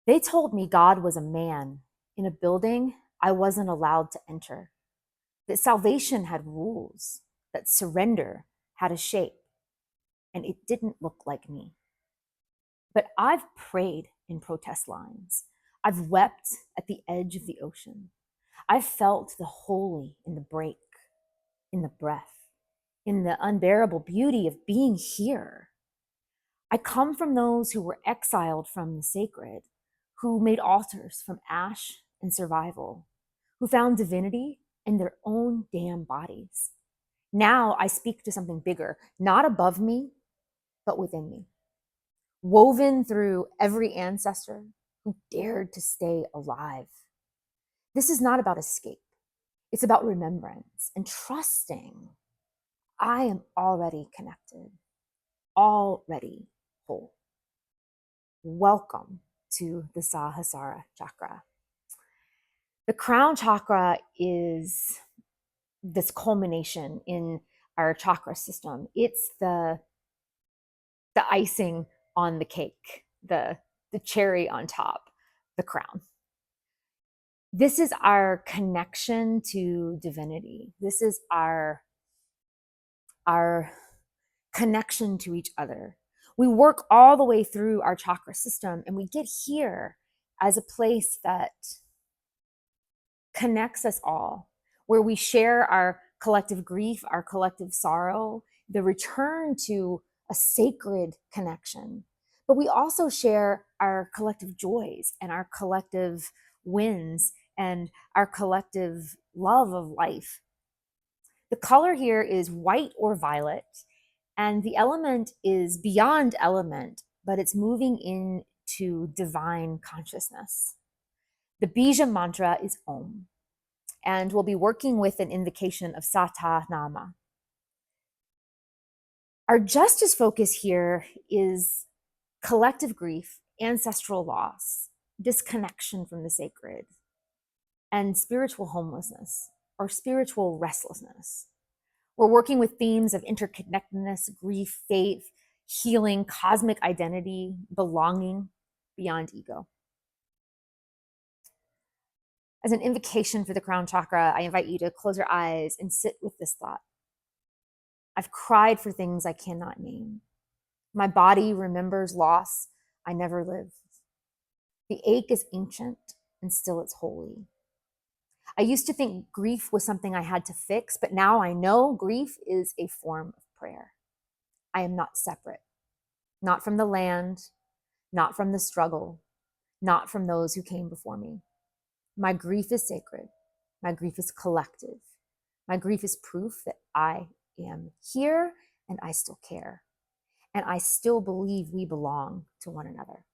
They told me God was a man in a building I wasn't allowed to enter, that salvation had rules, that surrender had a shape, and it didn't look like me. But I've prayed in protest lines. I've wept at the edge of the ocean. I've felt the holy in the break, in the breath, in the unbearable beauty of being here. I come from those who were exiled from the sacred, who made altars from ash and survival, who found divinity in their own damn bodies. Now I speak to something bigger, not above me, but within me, woven through every ancestor who dared to stay alive. This is not about escape. It's about remembrance and trusting. I am already connected, already whole. Welcome to the Sahasrara chakra. The crown chakra is this culmination in our chakra system. It's the icing on the cake, the cherry on top, the crown. This is our connection to divinity. This is our connection to each other. We work all the way through our chakra system, and we get here as a place that connects us all, where we share our collective grief, our collective sorrow, the return to a sacred connection. But we also share our collective joys and our collective wins and our collective love of life. The color here is white or violet, and the element is beyond element, but it's moving into divine consciousness. The bija mantra is Om, and we'll be working with an invocation of Sata Nama. Our justice focus here is collective grief, ancestral loss, disconnection from the sacred, and spiritual homelessness or spiritual restlessness. We're working with themes of interconnectedness, grief, faith, healing, cosmic identity, belonging beyond ego. As an invocation for the crown chakra, I invite you to close your eyes and sit with this thought. I've cried for things I cannot name. My body remembers loss I never lived. The ache is ancient and still it's holy. I used to think grief was something I had to fix, but now I know grief is a form of prayer. I am not separate, not from the land, not from the struggle, not from those who came before me. My grief is sacred. My grief is collective. My grief is proof that I am here and I still care. And I still believe we belong to one another.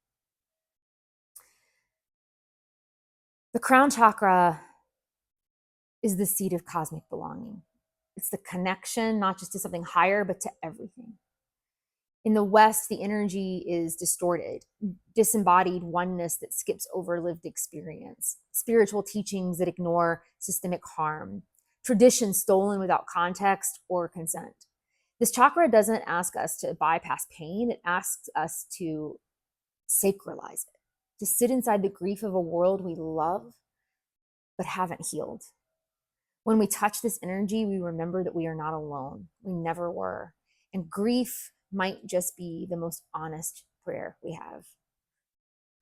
The crown chakra is the seat of cosmic belonging. It's the connection, not just to something higher, but to everything. In the West, the energy is distorted, disembodied oneness that skips over lived experience, spiritual teachings that ignore systemic harm, traditions stolen without context or consent. This chakra doesn't ask us to bypass pain, it asks us to sacralize it, to sit inside the grief of a world we love but haven't healed. When we touch this energy, we remember that we are not alone. We never were. And grief might just be the most honest prayer we have.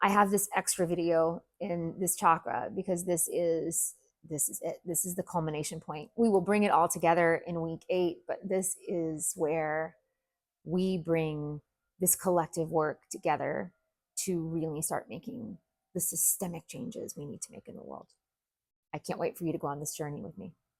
I have this extra video in this chakra because this is it. This is the culmination point. We will bring it all together in week 8, but this is where we bring this collective work together to really start making the systemic changes we need to make in the world. I can't wait for you to go on this journey with me.